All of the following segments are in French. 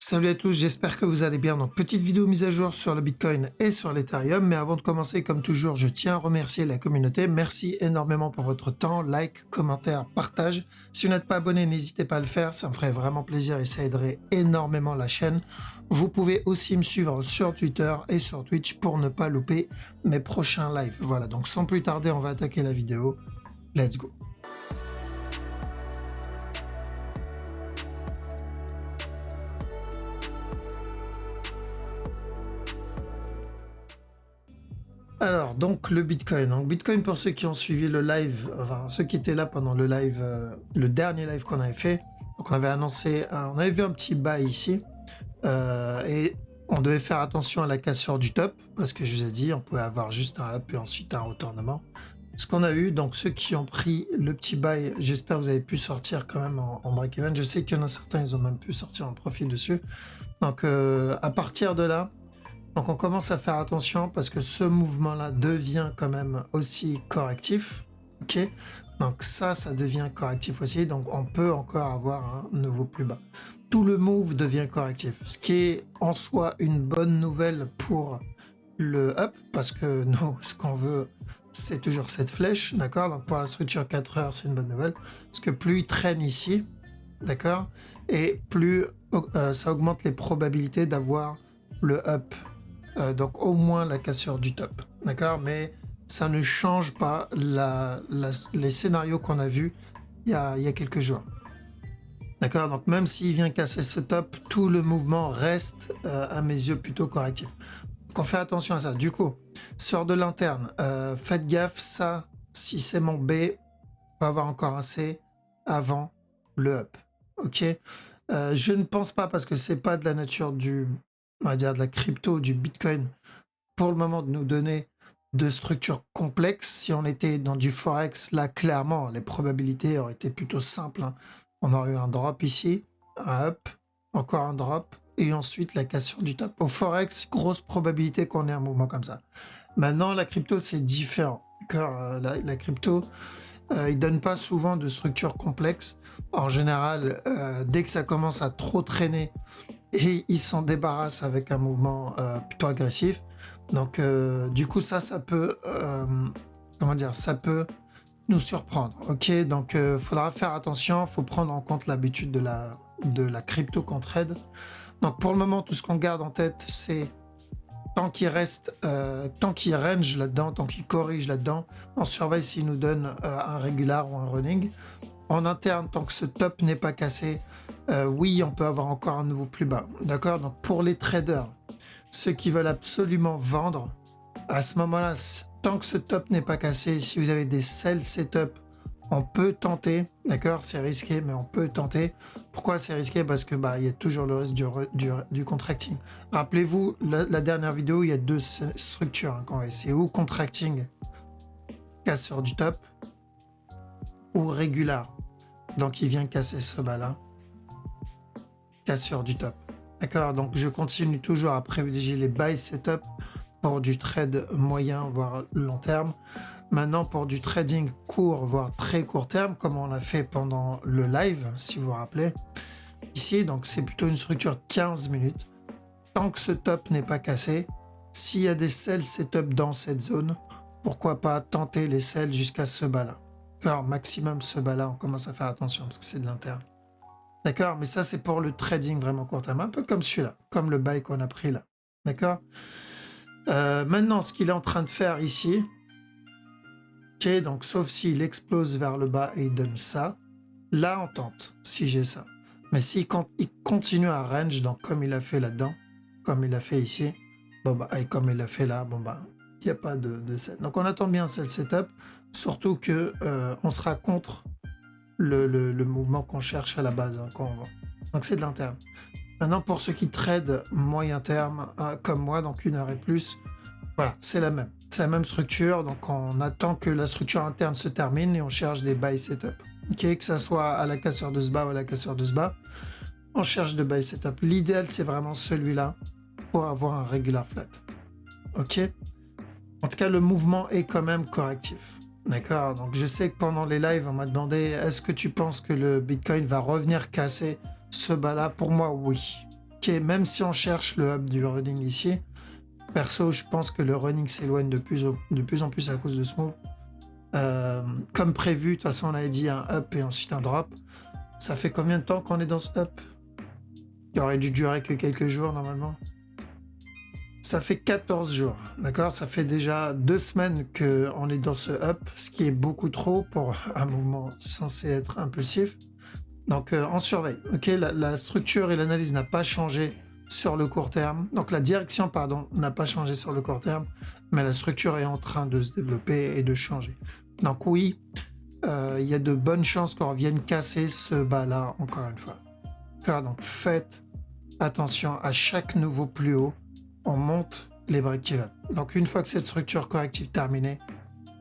Salut à tous, j'espère que vous allez bien. Donc, petite vidéo mise à jour sur le Bitcoin et sur l'Ethereum. Mais avant de commencer, comme toujours, je tiens à remercier la communauté. Merci énormément pour votre temps, like, commentaire, partage. Si vous n'êtes pas abonné, n'hésitez pas à le faire. Ça me ferait vraiment plaisir et ça aiderait énormément la chaîne. Vous pouvez aussi me suivre sur Twitter et sur Twitch pour ne pas louper mes prochains lives. Voilà, donc sans plus tarder, on va attaquer la vidéo. Let's go. Alors, donc le Bitcoin. Donc, Bitcoin, pour ceux qui ont suivi le live, enfin ceux qui étaient là pendant le live, le dernier live qu'on avait fait. Donc, on avait annoncé, on avait vu un petit buy ici. Et on devait faire attention à la cassure du top, parce que je vous ai dit, on pouvait avoir juste un up et ensuite un retournement. Ce qu'on a eu, donc ceux qui ont pris le petit buy, j'espère que vous avez pu sortir quand même en break-even. Je sais qu'il y en a certains, ils ont même pu sortir en profit dessus. Donc, à partir de là, donc on commence à faire attention parce que ce mouvement-là devient quand même aussi correctif. Ok, donc ça devient correctif aussi. Donc on peut encore avoir un nouveau plus bas. Tout le move devient correctif, ce qui est en soi une bonne nouvelle pour le up parce que nous, ce qu'on veut, c'est toujours cette flèche, d'accord. Donc pour la structure 4 heures, c'est une bonne nouvelle parce que plus il traîne ici, d'accord, et plus ça augmente les probabilités d'avoir le up. Donc au moins la cassure du top, d'accord, mais ça ne change pas les scénarios qu'on a vus il y a quelques jours. D'accord, donc même s'il vient casser ce top, tout le mouvement reste à mes yeux plutôt correctif. Donc on fait attention à ça. Du coup, sur de l'interne, faites gaffe, ça, si c'est mon B, on va avoir encore un C avant le up. Ok, je ne pense pas parce que c'est pas de la nature du, on va dire de la crypto, du Bitcoin, pour le moment de nous donner de structures complexes. Si on était dans du Forex, là, clairement, les probabilités auraient été plutôt simples, hein. On aurait eu un drop ici, un up, encore un drop, et ensuite la cassure du top. Au Forex, grosse probabilité qu'on ait un mouvement comme ça. Maintenant, la crypto, c'est différent. D'accord, la crypto, ils donnent pas souvent de structures complexes. En général, dès que ça commence à trop traîner, et ils s'en débarrassent avec un mouvement plutôt agressif. Donc du coup ça peut comment dire, ça peut nous surprendre. Ok, donc faudra faire attention, faut prendre en compte l'habitude de la crypto qu'on trade. Donc pour le moment, tout ce qu'on garde en tête, c'est tant qu'il reste, tant qu'il range là-dedans, tant qu'il corrige là-dedans, on surveille s'il nous donne un régular ou un running. En interne, tant que ce top n'est pas cassé, oui, on peut avoir encore un nouveau plus bas. D'accord. Donc pour les traders, ceux qui veulent absolument vendre, à ce moment-là, tant que ce top n'est pas cassé, si vous avez des sell setup, on peut tenter. D'accord, c'est risqué, mais on peut tenter. Pourquoi c'est risqué? Parce que il y a toujours le risque du contracting. Rappelez-vous, la dernière vidéo, il y a deux structures, hein, c'est ou contracting, cassure du top, ou régular. Donc il vient casser ce bas-là, cassure du top. D'accord, donc je continue toujours à privilégier les buy setup pour du trade moyen, voire long terme. Maintenant, pour du trading court, voire très court terme, comme on l'a fait pendant le live, si vous vous rappelez, ici, donc c'est plutôt une structure 15 minutes. Tant que ce top n'est pas cassé, s'il y a des sell setup dans cette zone, pourquoi pas tenter les sells jusqu'à ce bas-là. Alors, maximum ce bas-là, on commence à faire attention parce que c'est de l'interne. D'accord, mais ça c'est pour le trading vraiment court terme, un peu comme celui-là, comme le buy qu'on a pris là. D'accord. Maintenant, ce qu'il est en train de faire ici, ok, donc sauf s'il explose vers le bas et il donne ça, là on tente, si j'ai ça. Mais s'il continue à range, donc comme il a fait là-dedans, comme il a fait ici, et comme il a fait là, il n'y a pas de set. Donc on attend bien celle setup, surtout que on sera contre le mouvement qu'on cherche à la base, hein, quand on vend. Donc c'est de l'interne. Maintenant, pour ceux qui tradent moyen terme, comme moi, donc 1 heure et plus, voilà, c'est la même. C'est la même structure, donc on attend que la structure interne se termine et on cherche des buy setup. Ok, que ça soit à la cassure de ce bas ou à la cassure de ce bas, on cherche de buy setup. L'idéal, c'est vraiment celui-là pour avoir un regular flat. Ok. En tout cas, le mouvement est quand même correctif. D'accord, donc je sais que pendant les lives, on m'a demandé est-ce que tu penses que le Bitcoin va revenir casser ce bas-là? Pour moi, oui. Ok, même si on cherche le up du running ici, perso, je pense que le running s'éloigne de plus en plus à cause de ce move. Comme prévu, de toute façon, on avait dit un up et ensuite un drop. Ça fait combien de temps qu'on est dans ce up? Il aurait dû durer que quelques jours normalement. Ça fait 14 jours, d'accord? Ça fait déjà 2 semaines qu'on est dans ce up, ce qui est beaucoup trop pour un mouvement censé être impulsif. Donc on surveille, ok? La structure et l'analyse n'a pas changé sur le court terme. Donc la direction, pardon, n'a pas changé sur le court terme, mais la structure est en train de se développer et de changer. Donc oui, il y a de bonnes chances qu'on revienne casser ce bas-là encore une fois. Donc faites attention à chaque nouveau plus haut, on monte les break-even. Donc une fois que cette structure corrective terminée,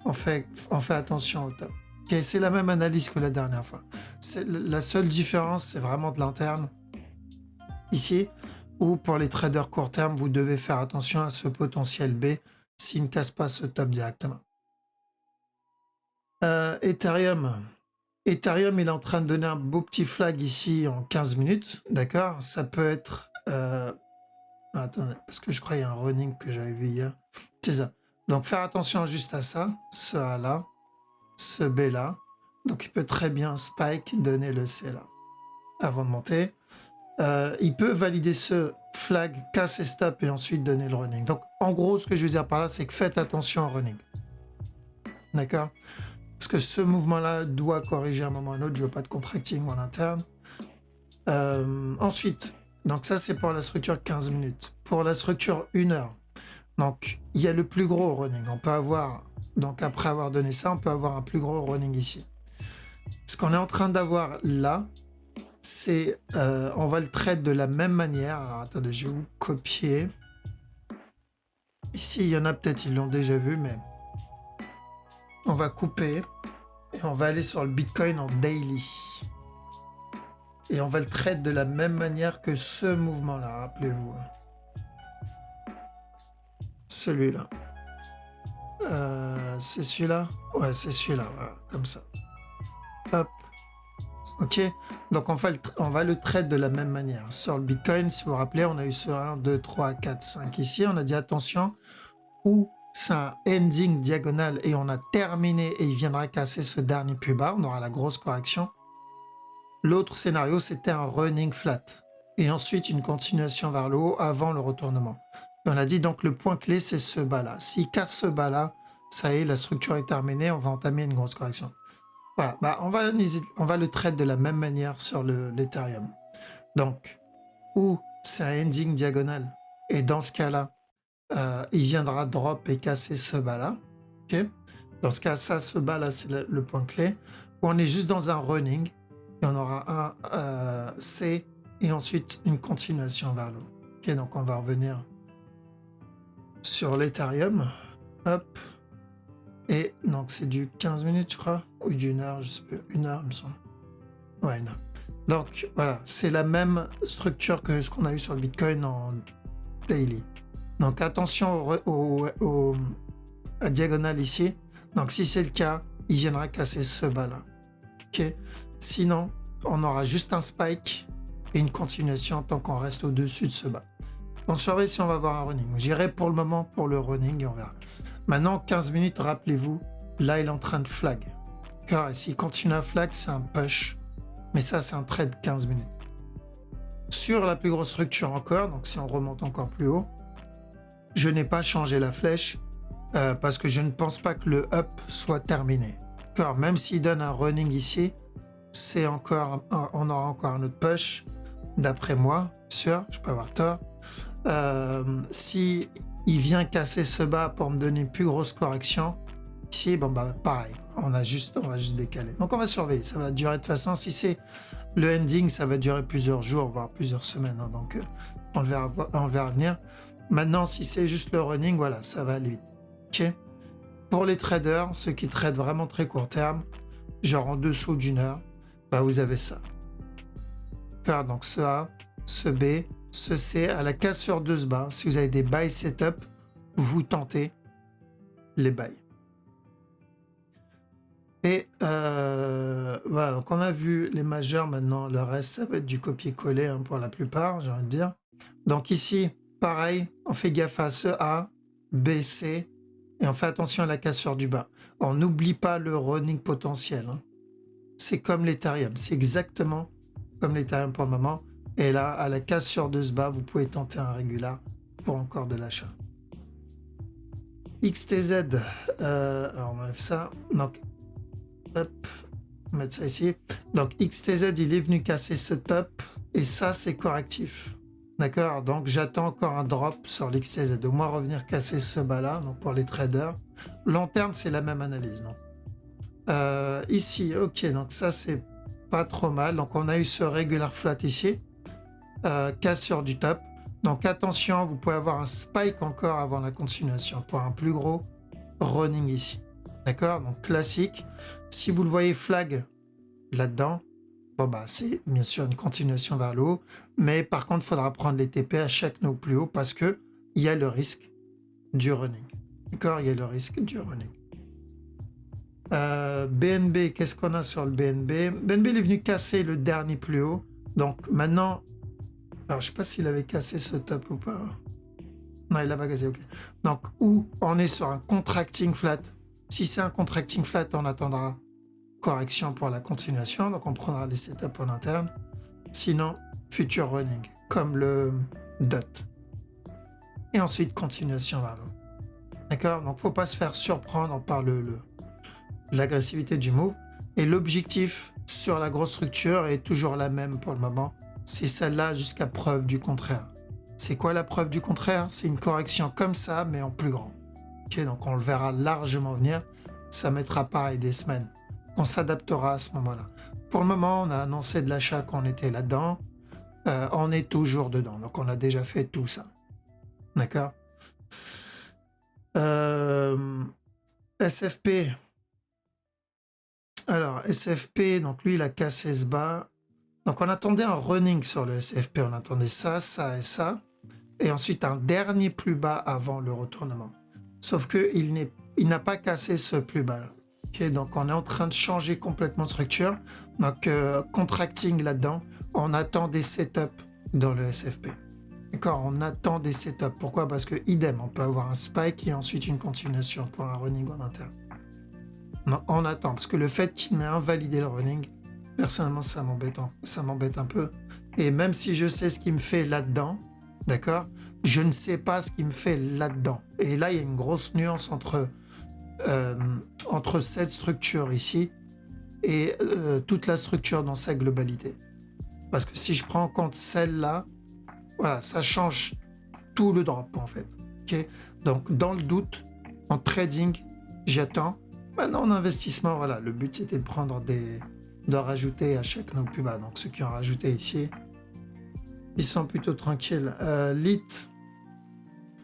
on fait attention au top. Okay, c'est la même analyse que la dernière fois. La seule différence, c'est vraiment de l'interne. Ici, ou pour les traders court terme, vous devez faire attention à ce potentiel B s'il ne casse pas ce top directement. Ethereum. Ethereum, il est en train de donner un beau petit flag ici en 15 minutes, d'accord? Ça peut être... attendez, parce que je crois qu'il y a un running que j'avais vu hier. C'est ça. Donc faire attention juste à ça, ce A là, ce B là. Donc il peut très bien spike, donner le C là, avant de monter. Il peut valider ce flag, casse et stop et ensuite donner le running. Donc en gros, ce que je veux dire par là, c'est que faites attention au running. D'accord? Parce que ce mouvement-là doit corriger à un moment ou à un autre. Je veux pas de contracting en interne. Ensuite, donc ça c'est pour la structure 15 minutes. Pour la structure 1 heure, donc il y a le plus gros running. On peut avoir, donc après avoir donné ça, on peut avoir un plus gros running ici. Ce qu'on est en train d'avoir là, c'est, on va le trade de la même manière. Alors attendez, je vais vous copier. Ici, il y en a peut-être, ils l'ont déjà vu, mais on va couper et on va aller sur le Bitcoin en daily. Et on va le trade de la même manière que ce mouvement-là, rappelez-vous. Celui-là. C'est celui-là? Ouais, c'est celui-là, voilà, comme ça. Hop. Ok, donc on va le trade de la même manière. Sur le Bitcoin, si vous vous rappelez, on a eu ce 1, 2, 3, 4, 5 ici. On a dit attention, où c'est un ending diagonal et on a terminé et il viendra casser ce dernier plus bas. On aura la grosse correction. L'autre scénario, c'était un running flat. Et ensuite, une continuation vers le haut avant le retournement. Et on a dit donc le point clé, c'est ce bas-là. S'il casse ce bas-là, ça y est, la structure est terminée, on va entamer une grosse correction. Voilà, bah on va le trade de la même manière sur l'Ethereum. Donc, où c'est un ending diagonal, et dans ce cas-là, il viendra drop et casser ce bas-là. Okay, dans ce cas, ça, ce bas-là, c'est le point clé. Où on est juste dans un running, et on aura un C, et ensuite une continuation vers le haut. Ok, donc on va revenir sur l'Ethereum. Hop. Et donc c'est du 15 minutes, je crois, ou d'une heure, je sais plus, 1 heure, il me semble. Ouais, 1 heure. Donc voilà, c'est la même structure que ce qu'on a eu sur le Bitcoin en daily. Donc attention à diagonale ici. Donc si c'est le cas, il viendra casser ce bas-là. Ok. Sinon, on aura juste un spike et une continuation tant qu'on reste au-dessus de ce bas. On surveille si on va avoir un running. J'irai pour le moment pour le running et on verra. Maintenant, 15 minutes, rappelez-vous, là, il est en train de flag. Car s'il continue à flag, c'est un push. Mais ça, c'est un trade 15 minutes. Sur la plus grosse structure encore, donc si on remonte encore plus haut, je n'ai pas changé la flèche parce que je ne pense pas que le up soit terminé. Car même s'il donne un running ici, c'est encore, on aura encore un autre push, d'après moi, sûr, je peux avoir tort. Si il vient casser ce bas pour me donner une plus grosse correction, ici, bon bah pareil, on va juste décaler. Donc on va surveiller, ça va durer de toute façon, si c'est le ending, ça va durer plusieurs jours, voire plusieurs semaines, hein, donc on le verra venir. Maintenant, si c'est juste le running, voilà, ça va aller vite. Ok. Pour les traders, ceux qui tradent vraiment très court terme, genre en dessous d'une heure, bah vous avez ça. Donc ce A, ce B, ce C, à la cassure de ce bas, si vous avez des buy setup, vous tentez les buy. Et voilà, donc on a vu les majeurs, maintenant le reste ça va être du copier-coller hein, pour la plupart, j'ai envie de dire. Donc ici, pareil, on fait gaffe à ce A, B, C, et on fait attention à la cassure du bas. On n'oublie pas le running potentiel, hein. C'est comme l'Ethereum, c'est exactement comme l'Ethereum pour le moment. Et là, à la cassure de ce bas, vous pouvez tenter un régular pour encore de l'achat. XTZ, alors on enlève ça. Donc, hop, on va mettre ça ici. Donc, XTZ, il est venu casser ce top. Et ça, c'est correctif. D'accord? Donc, j'attends encore un drop sur l'XTZ. Au moins revenir casser ce bas-là. Donc, pour les traders. Long terme, c'est la même analyse. Non? Ici, ok. Donc, ça, c'est pas trop mal. Donc, on a eu ce regular flat ici. Cassure du top. Donc, attention, vous pouvez avoir un spike encore avant la continuation pour un plus gros running ici. D'accord? Donc, classique. Si vous le voyez flag là-dedans, bon, bah, c'est bien sûr une continuation vers le haut. Mais par contre, il faudra prendre les TP à chaque nœud plus haut parce que il y a le risque du running. D'accord? Il y a le risque du running. BNB, qu'est-ce qu'on a sur le BNB? BNB, il est venu casser le dernier plus haut. Donc, maintenant, alors, je sais pas s'il avait cassé ce top ou pas. Non, il l'a pas cassé, ok. Donc, où on est sur un contracting flat. Si c'est un contracting flat, on attendra correction pour la continuation. Donc, on prendra les setups en interne. Sinon, future running, comme le DOT. Et ensuite, continuation vers le haut. D'accord? Donc, faut pas se faire surprendre par l'agressivité du move. Et l'objectif sur la grosse structure est toujours la même pour le moment. C'est celle-là jusqu'à preuve du contraire. C'est quoi la preuve du contraire? C'est une correction comme ça, mais en plus grand. Okay, donc on le verra largement venir. Ça mettra pareil des semaines. On s'adaptera à ce moment-là. Pour le moment, on a annoncé de l'achat qu'on était là-dedans. On est toujours dedans. Donc on a déjà fait tout ça. D'accord? SFP. Alors, SFP, donc lui, il a cassé ce bas. Donc on attendait un running sur le SFP, on attendait ça, ça et ça, et ensuite un dernier plus bas avant le retournement. Sauf que il n'a pas cassé ce plus bas là. Okay, donc on est en train de changer complètement de structure. Donc contracting là-dedans, on attend des setups dans le SFP. D'accord, on attend des setups. Pourquoi? Parce que idem, on peut avoir un spike et ensuite une continuation pour un running en interne. Non, on attend, parce que le fait qu'il m'ait invalidé le running, personnellement, ça m'embête un peu. Et même si je sais ce qu'il me fait là-dedans, d'accord, je ne sais pas ce qu'il me fait là-dedans. Et là, il y a une grosse nuance entre cette structure ici et toute la structure dans sa globalité. Parce que si je prends en compte celle-là, voilà, ça change tout le drop en fait. Okay, donc, dans le doute, en trading, j'attends. Maintenant, en investissement, voilà, le but c'était de rajouter à chaque nœud plus bas. Donc ceux qui ont rajouté ici, ils sont plutôt tranquilles. Lit,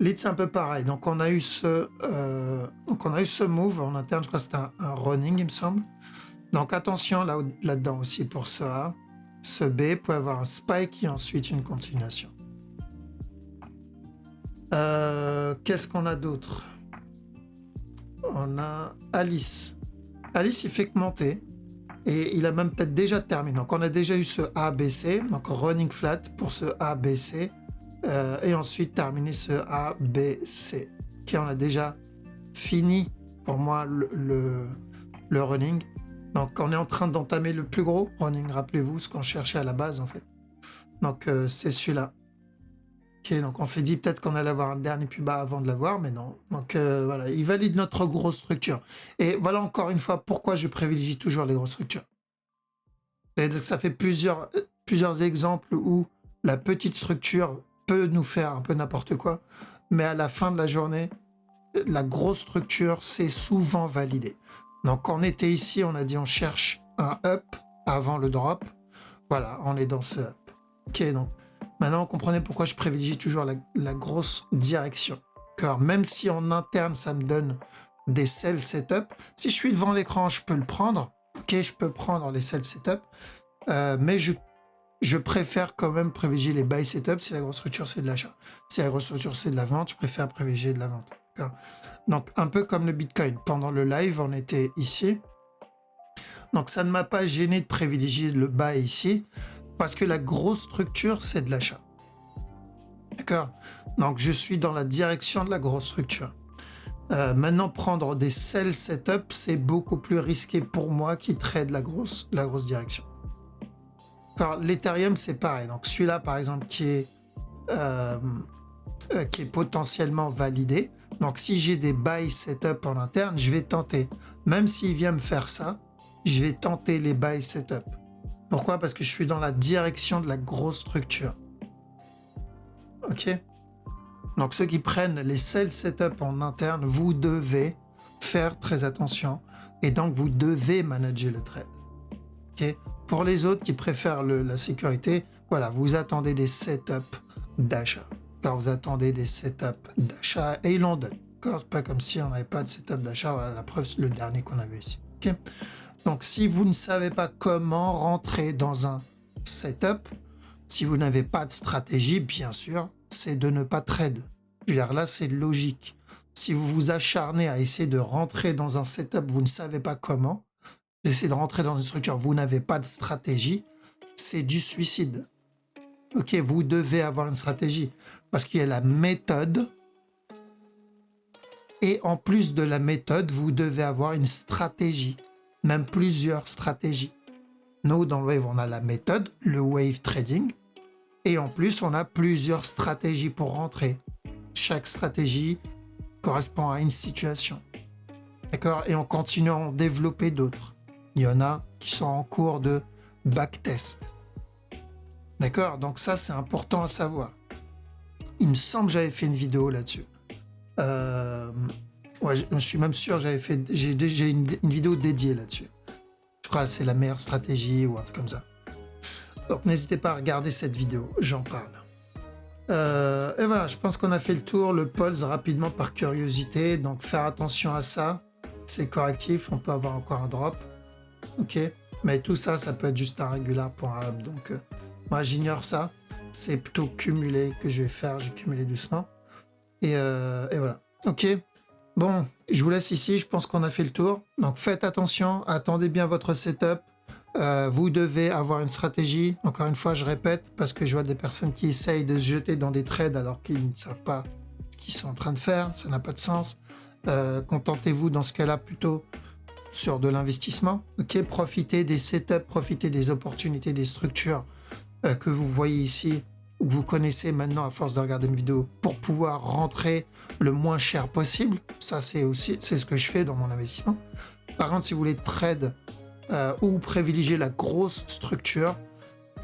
c'est un peu pareil. Donc on a eu ce move en interne, je crois que c'était un running, il me semble. Donc attention là-dedans aussi pour ce A. Ce B peut avoir un spike et ensuite une continuation. Qu'est-ce qu'on a d'autre? On a Alice. Alice, il fait que monter. Et il a même peut-être déjà terminé. Donc on a déjà eu ce ABC, donc running flat pour ce ABC, et ensuite terminé ce ABC. Ok, on a déjà fini pour moi le running. Donc on est en train d'entamer le plus gros running, rappelez-vous ce qu'on cherchait à la base en fait. Donc c'est celui-là. Ok, donc on s'est dit peut-être qu'on allait avoir un dernier plus bas avant de l'avoir, mais non. Donc voilà, il valide notre grosse structure. Et voilà encore une fois pourquoi je privilégie toujours les grosses structures. Et ça fait plusieurs exemples où la petite structure peut nous faire un peu n'importe quoi, mais à la fin de la journée, la grosse structure, c'est souvent validé. Donc on était ici, on a dit on cherche un up avant le drop. Voilà, on est dans ce up. Ok, donc maintenant, vous comprenez pourquoi je privilégie toujours la grosse direction. Car même si en interne, ça me donne des sell setup, si je suis devant l'écran, je peux le prendre. Ok, je peux prendre les sell setup, mais je préfère quand même privilégier les buy setup si la grosse structure, c'est de l'achat. Si la grosse structure, c'est de la vente, je préfère privilégier de la vente. Donc, un peu comme le Bitcoin. Pendant le live, on était ici. Donc, ça ne m'a pas gêné de privilégier le buy ici, parce que la grosse structure, c'est de l'achat. D'accord? Donc, je suis dans la direction de la grosse structure. Maintenant, prendre des sell setup, c'est beaucoup plus risqué pour moi qui trade la grosse direction. Alors, l'Ethereum, c'est pareil. Donc, celui-là, par exemple, qui est potentiellement validé. Donc, si j'ai des buy setup en interne, je vais tenter. Même s'il vient me faire ça, je vais tenter les buy setup. Pourquoi? Parce que je suis dans la direction de la grosse structure. Ok? Donc, ceux qui prennent les sell setup en interne, vous devez faire très attention et donc vous devez manager le trade. Ok? Pour les autres qui préfèrent la sécurité, voilà, vous attendez des setups d'achat. Car vous attendez des setups d'achat et ils l'en donnent. C'est pas comme si on n'avait pas de setup d'achat. Voilà, la preuve, c'est le dernier qu'on avait ici. Ok? Donc, si vous ne savez pas comment rentrer dans un setup, si vous n'avez pas de stratégie, bien sûr, c'est de ne pas trade. Je veux dire, là, c'est logique. Si vous vous acharnez à essayer de rentrer dans un setup, vous ne savez pas comment, vous essayez de rentrer dans une structure, vous n'avez pas de stratégie, c'est du suicide. Ok, vous devez avoir une stratégie parce qu'il y a la méthode et en plus de la méthode, vous devez avoir une stratégie, même plusieurs stratégies. Nous, dans Wave, on a la méthode, le wave trading, et en plus, on a plusieurs stratégies pour rentrer. Chaque stratégie correspond à une situation. D'accord? Et on continue à en développer d'autres. Il y en a qui sont en cours de backtest. D'accord? Donc ça, c'est important à savoir. Il me semble que j'avais fait une vidéo là-dessus. Ouais, je suis même sûr que j'ai une vidéo dédiée là-dessus. Je crois que c'est la meilleure stratégie ou un truc comme ça. Donc n'hésitez pas à regarder cette vidéo, j'en parle. Et voilà, je pense qu'on a fait le tour, le pulse rapidement par curiosité, donc faire attention à ça, c'est correctif, on peut avoir encore un drop, ok, mais tout ça, ça peut être juste un régular pour un hub, donc moi j'ignore ça, c'est plutôt cumulé que je vais faire, je vais cumuler doucement, et voilà, ok. Bon, je vous laisse ici, je pense qu'on a fait le tour, donc faites attention, attendez bien votre setup. Vous devez avoir une stratégie, encore une fois je répète, parce que je vois des personnes qui essayent de se jeter dans des trades alors qu'ils ne savent pas ce qu'ils sont en train de faire, ça n'a pas de sens. Contentez-vous dans ce cas-là plutôt sur de l'investissement, ok, profitez des setups, profitez des opportunités, des structures que vous voyez ici, ou que vous connaissez maintenant à force de regarder mes vidéos, pour pouvoir rentrer le moins cher possible. Ça c'est ce que je fais dans mon investissement. Par contre, si vous voulez trade ou privilégier la grosse structure.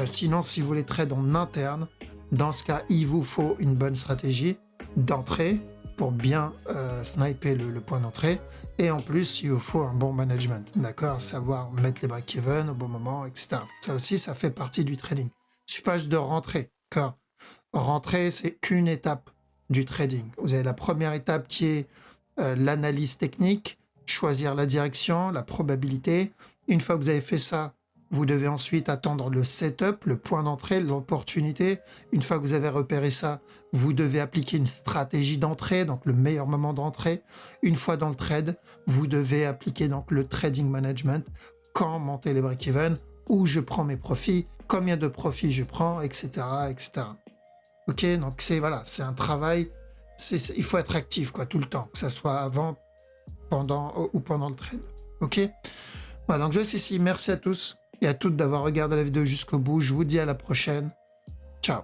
Sinon, si vous voulez trade en interne, dans ce cas, il vous faut une bonne stratégie d'entrée pour bien sniper le point d'entrée. Et en plus, il vous faut un bon management, d'accord? Savoir mettre les break-even au bon moment, etc. Ça aussi, ça fait partie du trading. Il ne suffit pas juste de rentrer, d'accord? Rentrer, c'est qu'une étape du trading. Vous avez la première étape qui est l'analyse technique, choisir la direction, la probabilité. Une fois que vous avez fait ça, vous devez ensuite attendre le setup, le point d'entrée, l'opportunité. Une fois que vous avez repéré ça, vous devez appliquer une stratégie d'entrée, donc le meilleur moment d'entrée. Une fois dans le trade, vous devez appliquer donc le trading management, quand monter les break-even, où je prends mes profits, combien de profits je prends, etc., etc. Ok, donc c'est un travail. Il faut être actif tout le temps, que ce soit avant, pendant ou pendant le trade. Ok. Voilà, donc je laisse ici. Merci à tous et à toutes d'avoir regardé la vidéo jusqu'au bout. Je vous dis à la prochaine. Ciao.